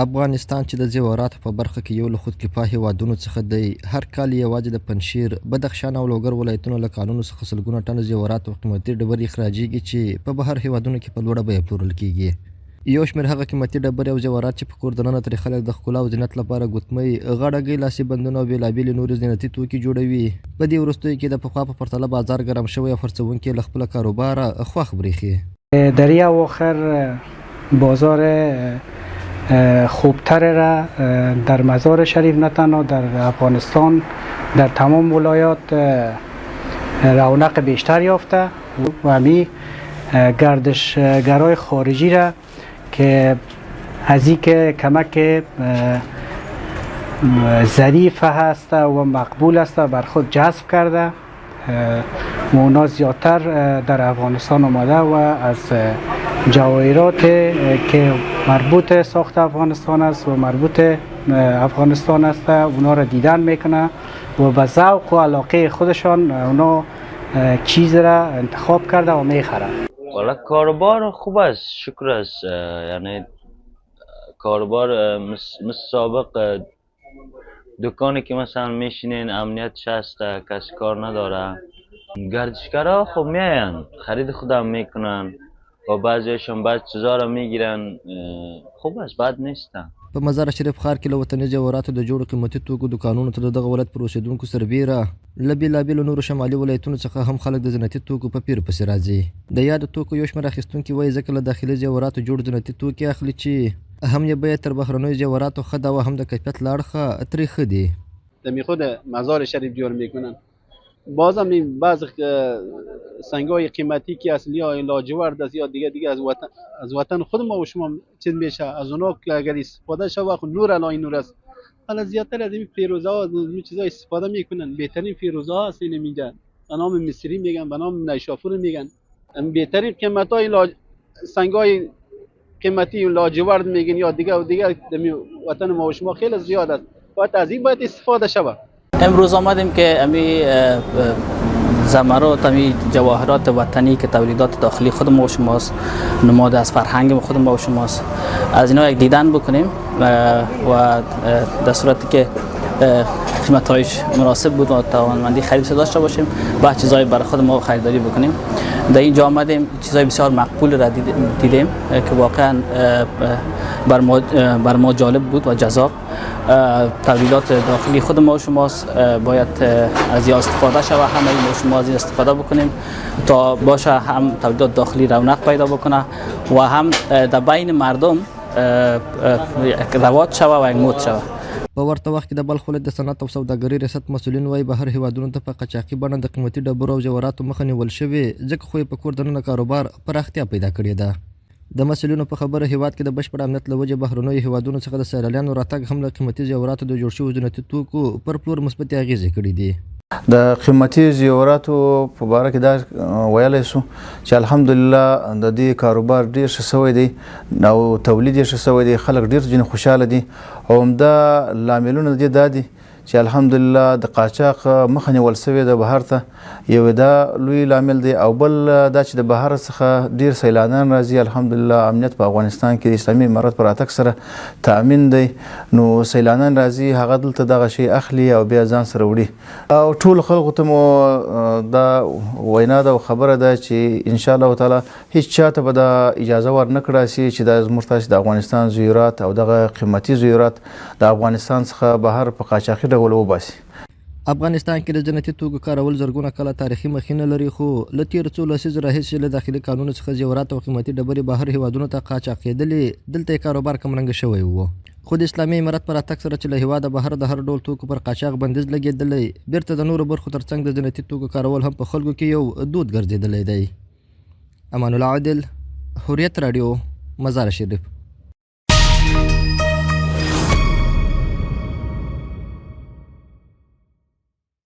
افغانستان چې د زیوراتو په برخه کې یو له خودکفا هیوادونو څخه دی، هر کال یوازې د پنجشیر، بدخشان او لوګر ولایتونو له کانونو څخه سلګونه ټنه زیورات او قیمتي ډبرې اخراجېږي چې په بهر هیوادونو کې په لوړه بیه پلورل کیږي. یو شمېر هغه قیمتي ډبرې او زیورات چې په کور دننه ترې خلک د ښکلا او زینت لپاره ګوتمۍ، غاړګۍ، لاسي بندونه او بېلابېلې نورې زینتي توکي جوړوي. په دې وروستیو کې د پخوا په پرتله بازار ګرم شوی او خرڅوونکي له خپله کاروباره خوښ برېښي. در این اواخر بازار خوبتر را در مزار شریف نه تنها در افغانستان در تمام ولایات رونق بیشتر یافته و همی گردشگرای خارجی را که از این که کمک ظریف هست و مقبول است بر خود جذب کرده و اونا زیادتر در افغانستان آمده و از جواهرات که مربوط ساخت افغانستان است و مربوط افغانستان است اونا را دیدن میکنه و به ذوق و علاقه خودشان اونا چیز را انتخاب کرده و میخرن. والا کاروبار خوب است، شکر است. یعنی کاروبار مثل سابق دکانی که مثلا میشینین امنیتش هست، کسی کار نداره، گردشگرها خب میاین خرید خودم میکنن و بعضیشون بعض چیزا رو میگیرن. خوب است، بد نیستن. په مزار شریف ښار کې له وطني زیوراتو د جوړو قیمتي توکو دوکانونو ته د دغه ولایت پر اوسېدونکو سربیره له بېلابېلو نورو شمالي ولایتونو څخه هم خلک د زینتي توکو په پیر پسې راځي. د یادو توکو یو شمېر اخیستونکي وایي ځکه له داخلي زیوراتو جوړ زینتي توکي اخلي چې هم یې بیه تر بهرنیو زیوراتو ښه ده او هم د کیفیت له اړخه ترې ښه دي. دمی خود مزار شریف جور میکنن. بازم این بعض سنگای قیمتی که اصلی های لاجورد است یا دیگه از وطن خود ما و شما چیز میشه، از اونا که اگر استفاده شود خود نور علای نور است. حالا زیادتر از این فیروزه ها این چیزا استفاده میکنن. بهترین فیروزه ها است اینو میگن، به نام مصری میگن، به نام نیشافور میگن. بهترین قیمت های سنگای قیمتی لاجورد میگن یا دیگه دمی وطن ما و شما خیلی زیاد است. باید از این باید استفاده شود. امروز آمدیم که امی زمرات، امی جواهرات وطنی که تولیدات داخلی خود ما و شماست، نماد از فرهنگ خود ما و شماست، از اینا یک دیدن بکنیم و در صورتی که قیمت‌هایش مناسب بود و توانمندی خرید داشته باشیم بعد چیزای برای خود ما خریداری بکنیم. در اینجا آمدیم چیزای بسیار مقبول را دیدیم که واقعا بر ما جالب بود و جذاب. تولیدات داخلی خود ما و شماست، باید از این استفاده شود، همه ما و شما از این استفاده بکنیم تا باشه هم تولیدات داخلی رونق پیدا بکنه و هم در بین مردم رواج شود و یک مد شود. په ورته وخت کې د بلخ ولایت د صنعت او سوداګرۍ ریاست مسؤلین وایي بهر هیوادونو ته په قاچاقي بڼه د قیمتي ډبرو او زیوراتو مخه نیول شوې، ځکه خو یې په کور دننه کاروبار پراختیا پیدا کړې ده. د مسؤلینو په خبره هیواد کې د بشپړ امنیت له وجې بهرنیو هیوادونو څخه د سیلانیانو راتګ هم له قیمتي زیوراتو د جوړ شویو زینتي توکو پر پلور مثبتې اغېزې کړي دي. د قیمتي زیوراتو په باره کې دا ویلی سو چې الحمدلله د دې کاروبار ډېر ښه سوی دی او تولید یې ښه سوی دی، خلک ډېر ځینې خوشحاله دي او همدا لاملونه د دې دا دي چې الحمدلله د قاچاق مخه نیول سوې ده بهر ته، یو دا لوی لامل دی او بل دا چې د بهر څخه ډېر سیلانیان راځي. الحمدلله امنیت په افغانستان کې د اسلامي امارت په راتګ سره تأمین دی، نو سیلانیان راځي هغه دلته دغه شی اخلي او بیا ځان سره وړي. او ټولو خلکو ته مو دا وینا ده او خبره ده چې انشاءالله تعالی هیڅ چاته به دا اجازه ورنه کړه سي چې دا زموږ تاسې د افغانستان زیورات او دغه قیمتي زیورات د افغانستان څخه بهر په قاچاقي ډول وباسي. افغانستان کې د زینتي توکو کارول زرګونه کاله تاریخي مخینه لري، خو له تېرو څو لسیزو راهیسې له داخلي قانون څخه زیورات او قیمتي ډبرې بهر هیوادونو ته قاچاقېدلې، دلته یې کاروبار کمرنګه شوی و. خو د اسلامي امارت په راتګ سره چې له هیواده بهر د هر ډول توکو پر قاچاق بندیز لګېدلی، بیرته د نورو برخو ترڅنګ د زینتي توکو کارول هم په خلکو کې یو دود ګرځېدلی دی. امان الله عادل، حریت راډیو، مزار شریف.